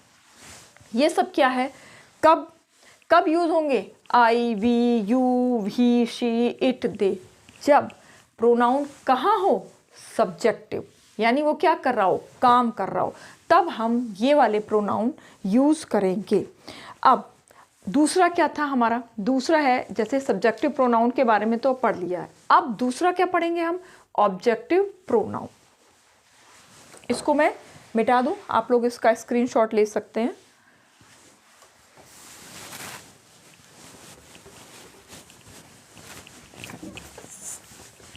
S1: ये सब क्या है? कब कब यूज़ होंगे? I, we, you, he, she, it, they. जब प्रोनाउन कहाँ हो? सब्जेक्टिव, यानी वो क्या कर रहा हो? काम कर रहा हो, तब हम ये वाले प्रोनाउन यूज़ करेंगे। अब दूसरा क्या था हमारा? दूसरा है, जैसे सब्जेक्टिव प्रोनाउन के बारे में तो पढ़ लिया है, अब दूसरा क्या पढ़ेंगे हम? Objective pronoun. इसको मैं मिटा दूं, आप लोग इसका स्क्रीनशॉट ले सकते हैं।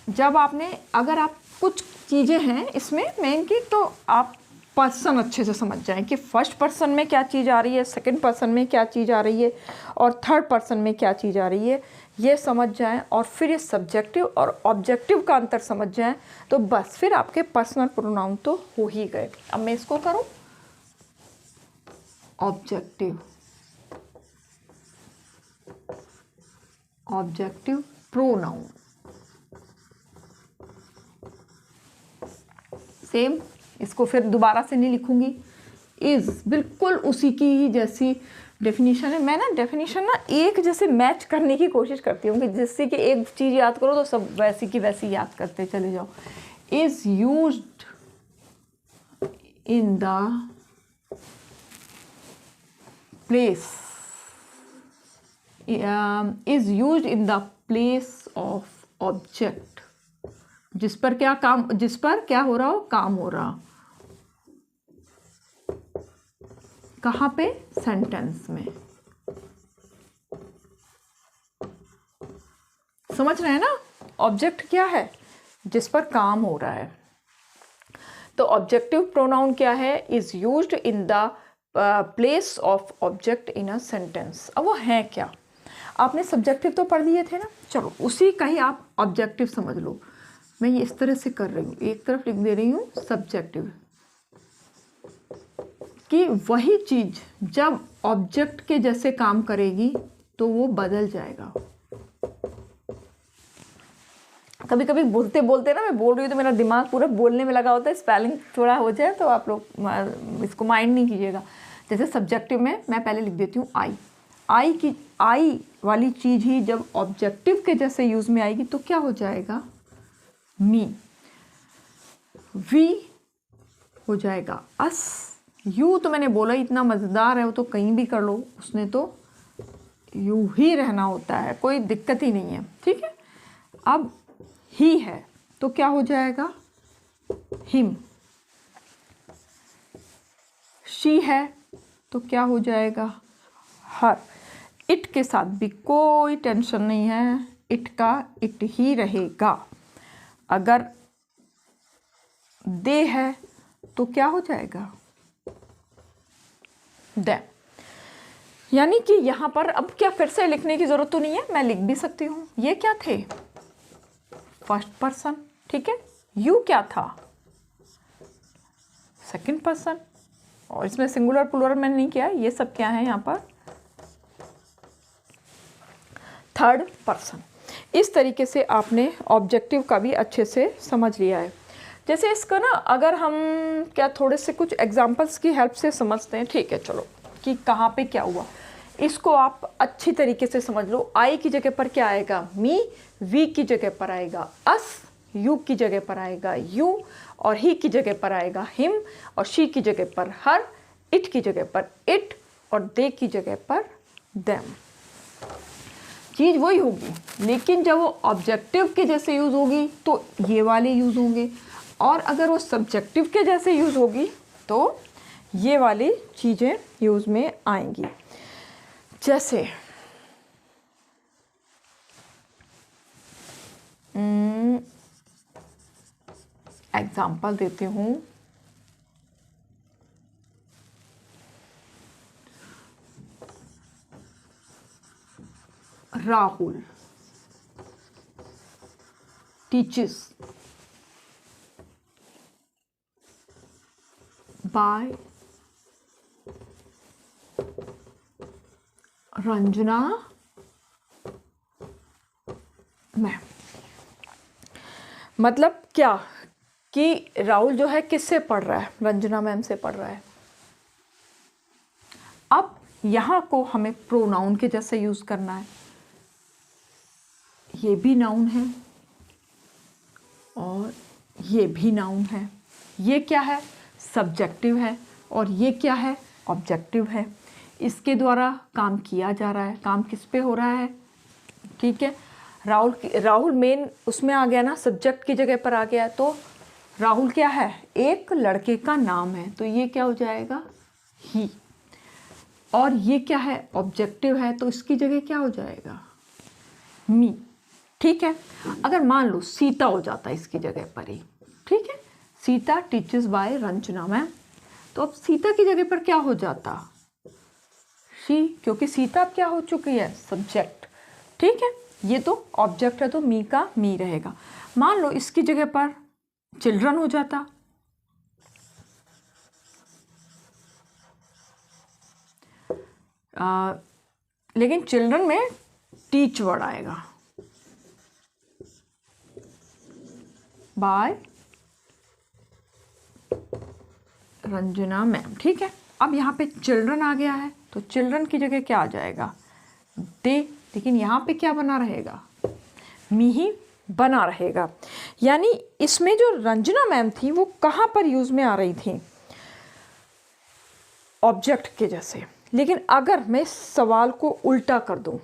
S1: जब आपने, अगर आप कुछ चीज़ें हैं इसमें मेन की, तो आप पर्सन अच्छे से समझ जाएं कि फर्स्ट पर्सन में क्या चीज़ आ रही है, सेकंड पर्सन में क्या चीज़ आ रही है, और थर्ड पर्सन में क्या चीज़ आ रही है, ये समझ जाएं। और फिर ये सब्जेक्टिव और ऑब्जेक्टिव का अंतर समझ जाएं, तो बस फिर आपके पर्सनल प्रोनाउन तो हो ही गए। अब मैं इसको करूं ऑब्जेक्टिव, ऑब्जेक्टिव प्रोनाउन। सेम, इसको फिर दोबारा से नहीं लिखूंगी, इज बिल्कुल उसी की ही जैसी डेफिनेशन है। मैं ना डेफिनेशन ना एक जैसे मैच करने की कोशिश करती हूँ कि जिससे कि एक चीज़ याद करो तो सब वैसी की वैसी याद करते चले जाओ। Is used in the place, is used in the place of object, जिस पर क्या हो रहा हो, काम हो रहा, कहाँ पे, सेंटेंस में। समझ रहे हैं ना, ऑब्जेक्ट क्या है, जिस पर काम हो रहा है। तो ऑब्जेक्टिव प्रोनाउन क्या है, is used in the place of object in a sentence. अब वो है क्या, आपने सब्जेक्टिव तो पढ़ लिए थे ना, चलो उसी का ही आप ऑब्जेक्टिव समझ लो। मैं ये इस तरह से कर रही हूँ, एक तरफ लिख दे रही हूँ सब्जेक्टिव, कि वही चीज जब ऑब्जेक्ट के जैसे काम करेगी तो वो बदल जाएगा। कभी कभी बोलते बोलते ना, मैं बोल रही हूँ तो मेरा दिमाग पूरा बोलने में लगा होता है, स्पेलिंग थोड़ा हो जाए तो आप लोग इसको माइंड नहीं कीजिएगा। जैसे सब्जेक्टिव में मैं पहले लिख देती हूँ आई वाली चीज़ ही जब ऑब्जेक्टिव के जैसे यूज़ में आएगी तो क्या हो जाएगा, मी। वी हो जाएगा अस। यू तो मैंने बोला इतना मज़ेदार है, वो तो कहीं भी कर लो, उसने तो यू ही रहना होता है, कोई दिक्कत ही नहीं है, ठीक है। अब ही है तो क्या हो जाएगा, हिम। शी है तो क्या हो जाएगा, हर। इट के साथ भी कोई टेंशन नहीं है, इट का इट ही रहेगा। अगर दे है तो क्या हो जाएगा, दे। यानी कि यहाँ पर अब क्या फिर से लिखने की जरूरत तो नहीं है, मैं लिख भी सकती हूँ। ये क्या थे, फर्स्ट पर्सन, ठीक है। यू क्या था, सेकंड पर्सन, और इसमें सिंगुलर प्लूरल मैंने नहीं किया, ये सब क्या है यहाँ पर, थर्ड पर्सन। इस तरीके से आपने ऑब्जेक्टिव का भी अच्छे से समझ लिया है। जैसे इसका ना अगर हम क्या थोड़े से कुछ एग्जांपल्स की हेल्प से समझते हैं, ठीक है, चलो, कि कहाँ पे क्या हुआ, इसको आप अच्छी तरीके से समझ लो। आई की जगह पर क्या आएगा, मी। वी की जगह पर आएगा अस। यू की जगह पर आएगा यू। और ही की जगह पर आएगा हिम। और शी की जगह पर हर। इट की जगह पर इट। और दे की जगह पर देम। चीज़ वही होगी, लेकिन जब वो ऑब्जेक्टिव के जैसे यूज़ होगी तो ये वाले यूज़ होंगे, और अगर वो सब्जेक्टिव के जैसे यूज़ होगी तो ये वाली चीज़ें यूज़ में आएंगी। जैसे एग्जाम्पल देती हूँ, Rahul teaches by Ranjana ma'am. मतलब क्या कि राहुल जो है किससे पढ़ रहा है, रंजना मैम से पढ़ रहा है। अब यहाँ को हमें प्रोनाउन के जैसे यूज करना है। ये भी नाउन है और ये भी नाउन है। ये क्या है, सब्जेक्टिव है, और ये क्या है, ऑब्जेक्टिव है। इसके द्वारा काम किया जा रहा है। काम किस पे हो रहा है, ठीक है। राहुल मेन उसमें आ गया ना, सब्जेक्ट की जगह पर आ गया। तो राहुल क्या है, एक लड़के का नाम है, तो ये क्या हो जाएगा, ही। और ये क्या है, ऑब्जेक्टिव है, तो इसकी जगह क्या हो जाएगा, मी। ठीक है। अगर मान लो सीता हो जाता है इसकी जगह पर ही, ठीक है, Sita teachers by Ranjana ma'am, तो अब सीता की जगह पर क्या हो जाता, शी, क्योंकि सीता अब क्या हो चुकी है, सब्जेक्ट। ठीक है, ये तो ऑब्जेक्ट है तो मी का मी रहेगा। मान लो इसकी जगह पर चिल्ड्रन हो जाता, लेकिन चिल्ड्रन में टीच वर्ड आएगा, बाय रंजना मैम। ठीक है, अब यहाँ पे चिल्ड्रन आ गया है तो चिल्ड्रन की जगह क्या आ जाएगा, दे। लेकिन यहाँ पे क्या बना रहेगा, मी ही बना रहेगा। यानी इसमें जो रंजना मैम थी वो कहाँ पर यूज में आ रही थी, ऑब्जेक्ट के जैसे। लेकिन अगर मैं इस सवाल को उल्टा कर दूं,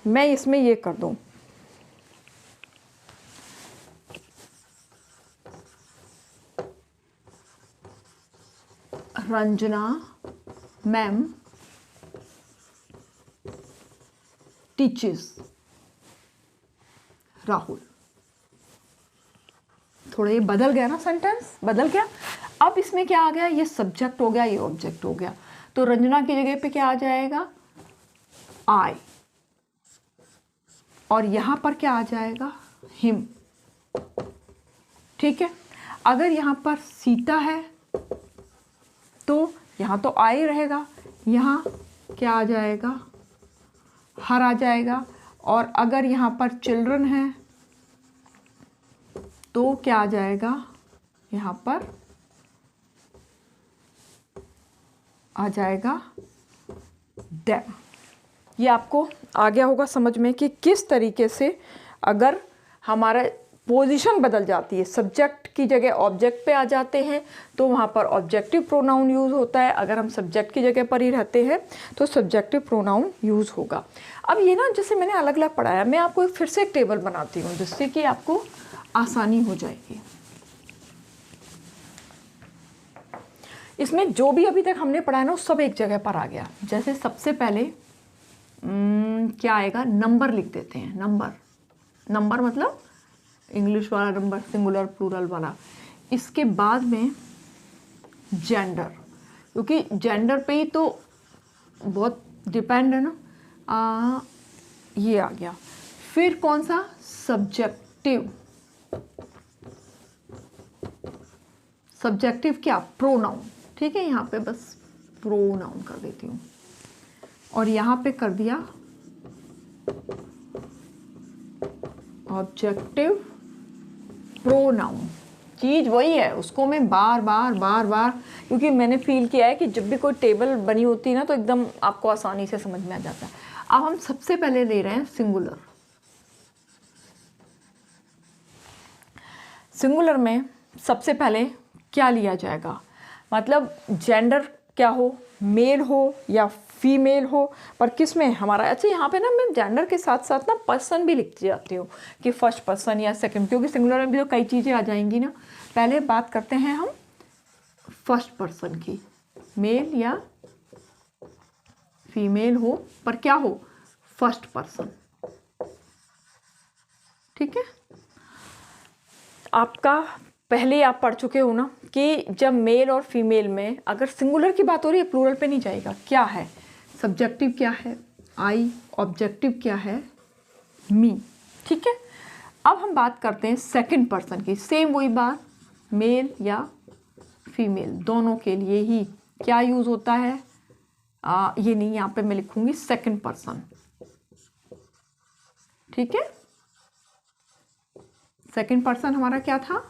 S1: मैं इसमें ये कर दूं, रंजना मैम टीचेस राहुल। थोड़ा ये बदल गया ना, सेंटेंस बदल गया। अब इसमें क्या आ गया, ये सब्जेक्ट हो गया, ये ऑब्जेक्ट हो गया। तो रंजना की जगह पे क्या आ जाएगा, आई, और यहां पर क्या आ जाएगा, हिम। ठीक है, अगर यहां पर सीता है तो यहां तो आई रहेगा, यहां क्या आ जाएगा, हर आ जाएगा। और अगर यहां पर चिल्ड्रन है तो क्या आ जाएगा, यहां पर आ जाएगा देम। ये आपको आ गया होगा समझ में कि किस तरीके से अगर हमारा पोजीशन बदल जाती है, सब्जेक्ट की जगह ऑब्जेक्ट पे आ जाते हैं तो वहाँ पर ऑब्जेक्टिव प्रोनाउन यूज़ होता है। अगर हम सब्जेक्ट की जगह पर ही रहते हैं तो सब्जेक्टिव प्रोनाउन यूज़ होगा। अब ये ना, जैसे मैंने अलग अलग पढ़ाया, मैं आपको फिर से एक टेबल बनाती हूँ जिससे कि आपको आसानी हो जाएगी। इसमें जो भी अभी तक हमने पढ़ा है ना, सब एक जगह पर आ गया। जैसे सबसे पहले क्या आएगा, नंबर लिख देते हैं। नंबर मतलब इंग्लिश वाला नंबर, सिंगुलर प्लूरल वाला। इसके बाद में जेंडर, क्योंकि जेंडर पे ही तो बहुत डिपेंड है ना, ये आ गया। फिर कौन सा, सब्जेक्टिव। सब्जेक्टिव क्या, प्रोनाउन। ठीक है, यहाँ पे बस प्रोनाउन कर देती हूँ, और यहाँ पे कर दिया ऑब्जेक्टिव प्रोनाउन। चीज़ वही है, उसको मैं बार बार क्योंकि मैंने फील किया है कि जब भी कोई टेबल बनी होती है ना तो एकदम आपको आसानी से समझ में आ जाता है। अब हम सबसे पहले ले रहे हैं सिंगुलर। सिंगुलर में सबसे पहले क्या लिया जाएगा, मतलब जेंडर क्या हो, मेल हो या फीमेल हो, पर किस में हमारा, अच्छा यहाँ पे ना मैं जेंडर के साथ साथ ना पर्सन भी लिखती जाती हूँ कि फर्स्ट पर्सन या सेकंड, क्योंकि सिंगुलर में भी तो कई चीज़ें आ जाएंगी ना। पहले बात करते हैं हम फर्स्ट पर्सन की, मेल या फीमेल हो, पर क्या हो, फर्स्ट पर्सन। ठीक है, आपका पहले आप पढ़ चुके हो ना कि जब मेल और फीमेल में अगर सिंगुलर की बात हो रही है, प्लूरल पे नहीं जाएगा। क्या है, सब्जेक्टिव क्या है, आई, ऑब्जेक्टिव क्या है, मी। ठीक है, अब हम बात करते हैं सेकंड पर्सन की। सेम वही बात, मेल या फीमेल दोनों के लिए ही क्या यूज़ होता है, ये नहीं, यहाँ पे मैं लिखूंगी सेकंड पर्सन। ठीक है, सेकंड पर्सन हमारा क्या था,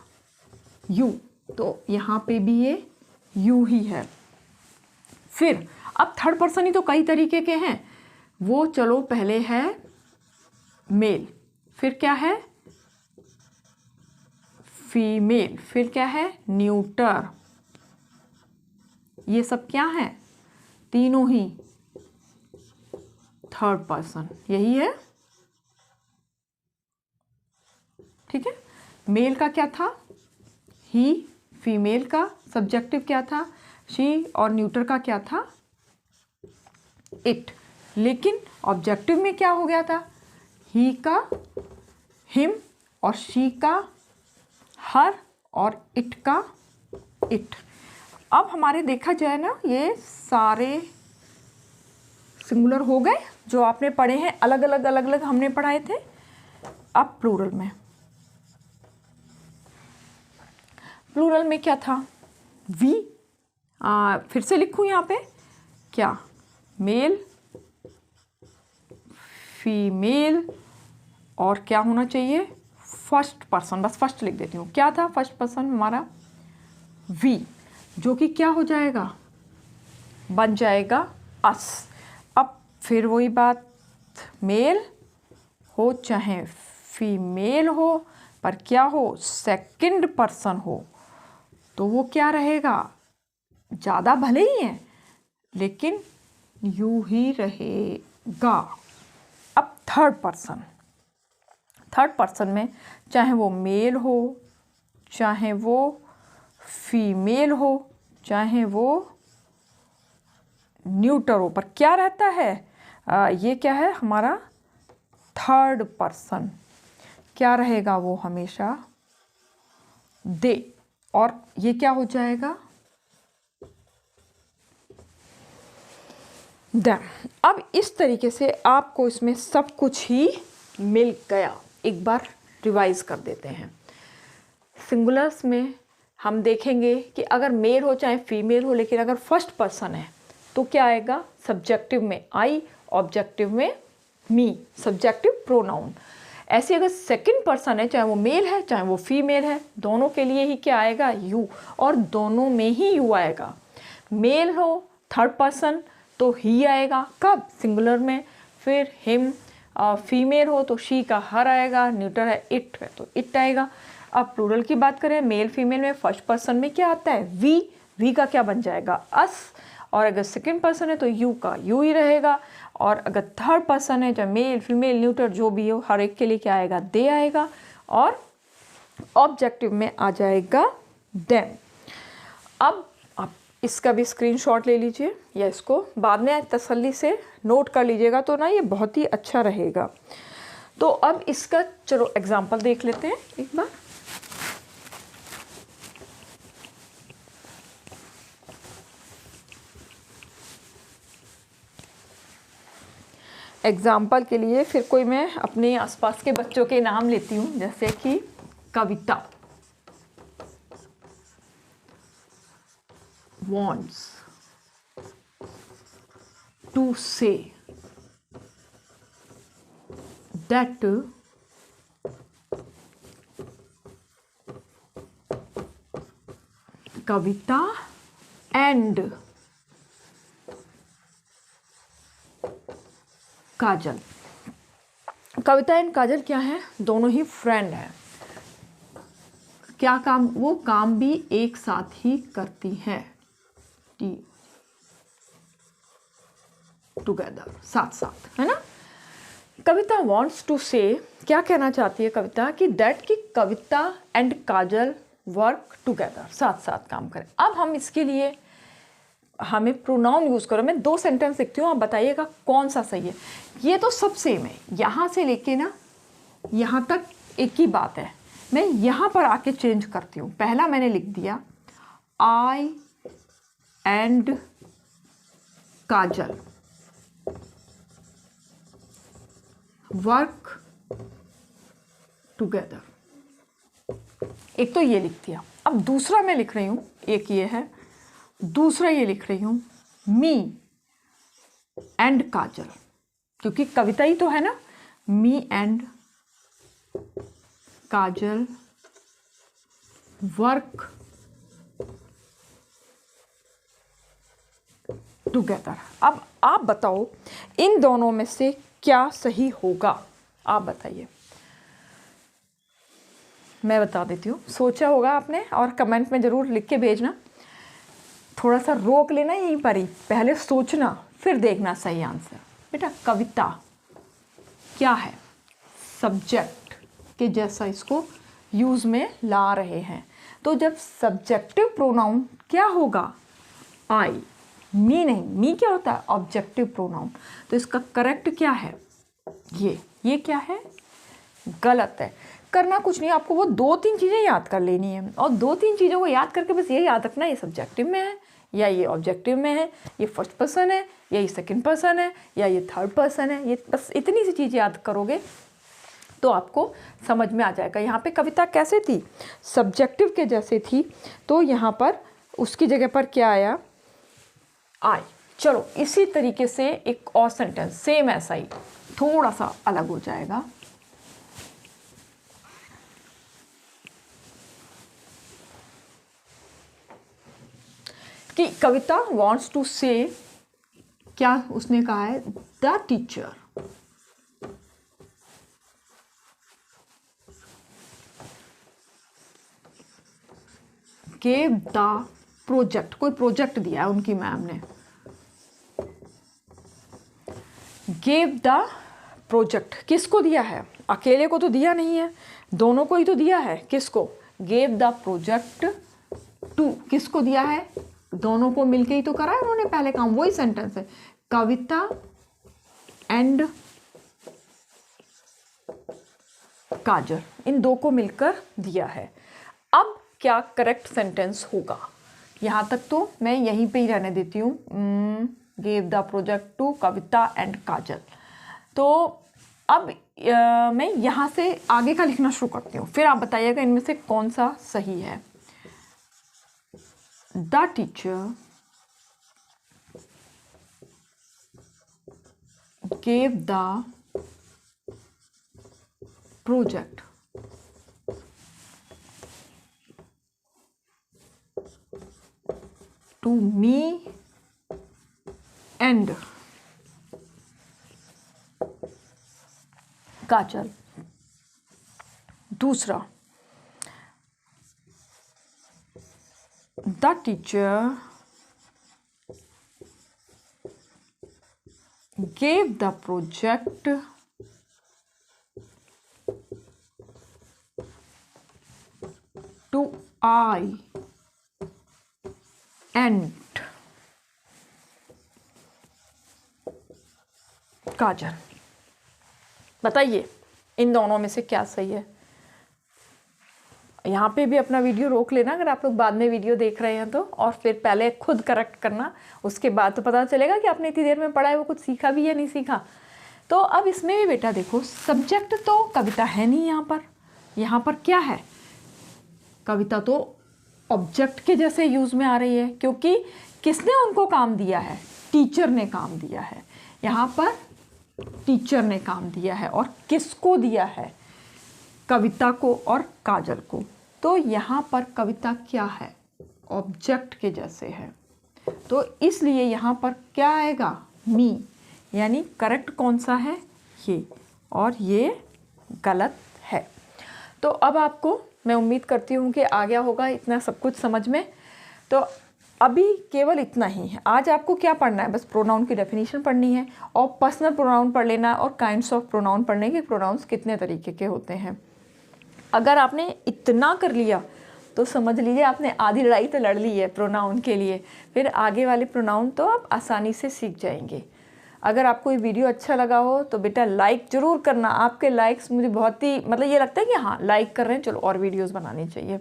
S1: यू, तो यहाँ पे भी ये यू ही है। फिर अब थर्ड पर्सन ही तो कई तरीके के हैं, वो चलो पहले है मेल, फिर क्या है फीमेल, फिर क्या है न्यूटर। ये सब क्या है, तीनों ही थर्ड पर्सन, यही है। ठीक है, मेल का क्या था, ही, फीमेल का सब्जेक्टिव क्या था, शी, और न्यूटर का क्या था, इट। लेकिन ऑब्जेक्टिव में क्या हो गया था, ही का हिम, और शी का हर, और इट का इट। अब हमारे देखा जाए ना, ये सारे सिंगुलर हो गए जो आपने पढ़े हैं, अलग अलग हमने पढ़ाए थे। अब प्लूरल में प्लूरल में क्या था, वी। फिर से लिखूँ यहाँ पे क्या, मेल फीमेल, और क्या होना चाहिए, फर्स्ट पर्सन, बस फर्स्ट लिख देती हूँ। क्या था फर्स्ट पर्सन हमारा, वी, जो कि क्या हो जाएगा, बन जाएगा अस। अब फिर वही बात, मेल हो चाहे फीमेल हो, पर क्या हो, सेकंड पर्सन हो, तो वो क्या रहेगा, ज़्यादा भले ही है लेकिन यू ही रहेगा। अब थर्ड पर्सन में चाहे वो मेल हो, चाहे वो फीमेल हो, चाहे वो न्यूटर हो, पर क्या रहता है, ये क्या है हमारा थर्ड पर्सन, क्या रहेगा वो हमेशा दे, और ये क्या हो जाएगा देम। अब इस तरीके से आपको इसमें सब कुछ ही मिल गया। एक बार रिवाइज कर देते हैं। सिंगुलर्स में हम देखेंगे कि अगर मेल हो चाहे फीमेल हो, लेकिन अगर फर्स्ट पर्सन है तो क्या आएगा, सब्जेक्टिव में आई, ऑब्जेक्टिव में मी, सब्जेक्टिव प्रोनाउन। ऐसे अगर सेकंड पर्सन है, चाहे वो मेल है चाहे वो फीमेल है, दोनों के लिए ही क्या आएगा, यू, और दोनों में ही यू आएगा। मेल हो थर्ड पर्सन तो ही आएगा, कब, सिंगुलर में। फिर हिम, फीमेल हो तो शी का हर आएगा, न्यूटर है इट है तो इट आएगा। अब प्लूरल की बात करें, मेल फीमेल में फर्स्ट पर्सन में क्या आता है, वी का क्या बन जाएगा, अस, और अगर सेकंड पर्सन है तो यू का यू ही रहेगा, और अगर थर्ड पर्सन है चाहे मेल फीमेल न्यूटर जो भी हो, हर एक के लिए क्या आएगा, दे आएगा, और ऑब्जेक्टिव में आ जाएगा देम। अब आप इसका भी स्क्रीनशॉट ले लीजिए या इसको बाद में तसल्ली से नोट कर लीजिएगा, तो ना ये बहुत ही अच्छा रहेगा। तो अब इसका चलो एग्जाम्पल देख लेते हैं एक बार। एग्जाम्पल के लिए फिर कोई मैं अपने आसपास के बच्चों के नाम लेती हूँ, जैसे कि Kavita, wants to say that Kavita and Kajal. Kavita and Kajal क्या है, दोनों ही फ्रेंड हैं। क्या काम, वो काम भी एक साथ ही करती हैं, टुगेदर, साथ साथ, है ना। कविता वॉन्ट्स टू से, क्या कहना चाहती है कविता, कि दैट की कविता एंड काजल वर्क टुगेदर, साथ साथ काम करें। अब हम इसके लिए हमें प्रोनाउन यूज़ करो। मैं 2 सेंटेंस लिखती हूँ, आप बताइएगा कौन सा सही है। ये तो सब सेम है, यहाँ से लेके ना यहाँ तक एक ही बात है। मैं यहाँ पर आके चेंज करती हूँ। पहला मैंने लिख दिया आई एंड काजल वर्क टुगेदर, एक तो ये लिख दिया। अब दूसरा मैं लिख रही हूँ, एक ये है, दूसरा ये लिख रही हूँ मी एंड काजल, क्योंकि कविता ही तो है ना। Me and Kajal work together. अब आप बताओ इन दोनों में से क्या सही होगा, आप बताइए। मैं बता देती हूँ, सोचा होगा आपने और कमेंट में ज़रूर लिख के भेजना। थोड़ा सा रोक लेना यहीं पर ही, पहले सोचना फिर देखना सही आंसर। बेटा कविता क्या है, सब्जेक्ट के जैसा इसको यूज़ में ला रहे हैं, तो जब सब्जेक्टिव प्रोनाउन क्या होगा, आई, मी नहीं। मी क्या होता है, ऑब्जेक्टिव प्रोनाउन। तो इसका करेक्ट क्या है, ये क्या है, गलत है। करना कुछ नहीं, आपको वो 2-3 चीज़ें याद कर लेनी है, और 2-3 चीज़ों को याद करके बस ये याद रखना, ये सब्जेक्टिव में है या ये ऑब्जेक्टिव में है, ये फर्स्ट पर्सन है या ये सेकंड पर्सन है या ये थर्ड पर्सन है। ये बस इतनी सी चीज़ याद करोगे तो आपको समझ में आ जाएगा। यहाँ पे कविता कैसे थी, सब्जेक्टिव के जैसे थी, तो यहाँ पर उसकी जगह पर क्या आया, आई। चलो इसी तरीके से एक और सेंटेंस सेम ऐसा ही थोड़ा सा अलग हो जाएगा। कि कविता वॉन्ट्स टू से, क्या उसने कहा है, the teacher gave the project, कोई प्रोजेक्ट दिया है उनकी मैम ने, गेव द प्रोजेक्ट किसको दिया है, अकेले को तो दिया नहीं है, दोनों को ही तो दिया है। किसको, गेव द प्रोजेक्ट टू, किसको दिया है, दोनों को मिलके ही तो करा है उन्होंने पहले काम। वही सेंटेंस है, कविता एंड काजल, इन दो को मिलकर दिया है। अब क्या करेक्ट सेंटेंस होगा, यहाँ तक तो मैं यहीं पे ही रहने देती हूँ, gave the project to Kavita and Kajal. तो अब मैं यहाँ से आगे का लिखना शुरू करती हूँ, फिर आप बताइएगा इनमें से कौन सा सही है। The teacher gave the project to me and काजल। दूसरा, the teacher gave the project to I and काजल। बताइए इन दोनों में से क्या सही है। यहाँ पे भी अपना वीडियो रोक लेना अगर आप लोग बाद में वीडियो देख रहे हैं तो, और फिर पहले खुद करेक्ट करना, उसके बाद तो पता चलेगा कि आपने इतनी देर में पढ़ा है वो कुछ सीखा भी या नहीं सीखा। तो अब इसमें भी बेटा देखो, सब्जेक्ट तो कविता है नहीं यहाँ पर क्या है, कविता तो ऑब्जेक्ट के जैसे यूज में आ रही है, क्योंकि किसने उनको काम दिया है, टीचर ने काम दिया है। यहाँ पर टीचर ने काम दिया है, और किसको दिया है, कविता को और काजल को। तो यहाँ पर कविता क्या है, ऑब्जेक्ट के जैसे है, तो इसलिए यहाँ पर क्या आएगा, मी, यानी करेक्ट कौन सा है, ये, और ये गलत है। तो अब आपको मैं उम्मीद करती हूँ कि आ गया होगा इतना सब कुछ समझ में। तो अभी केवल इतना ही है, आज आपको क्या पढ़ना है, बस प्रोनाउन की डेफिनेशन पढ़नी है, और पर्सनल प्रोनाउन पढ़ लेना है, और काइंड्स ऑफ प्रोनाउन पढ़ने के, प्रोनाउंस कितने तरीके के होते हैं। अगर आपने इतना कर लिया तो समझ लीजिए आपने आधी लड़ाई तो लड़ ली है प्रोनाउन के लिए, फिर आगे वाले प्रोनाउन तो आप आसानी से सीख जाएंगे। अगर आपको ये वीडियो अच्छा लगा हो तो बेटा लाइक ज़रूर करना, आपके लाइक्स मुझे बहुत ही मतलब ये लगता है कि हाँ लाइक कर रहे हैं, चलो और वीडियोस बनानी चाहिए,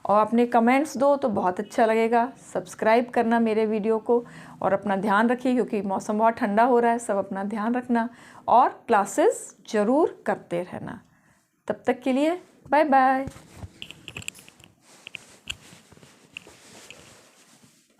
S1: और अपने कमेंट्स दो तो बहुत अच्छा लगेगा। सब्सक्राइब करना मेरे वीडियो को, और अपना ध्यान रखिए क्योंकि मौसम बहुत ठंडा हो रहा है, सब अपना ध्यान रखना, और क्लासेस ज़रूर करते रहना। तब तक के लिए बाय बाय।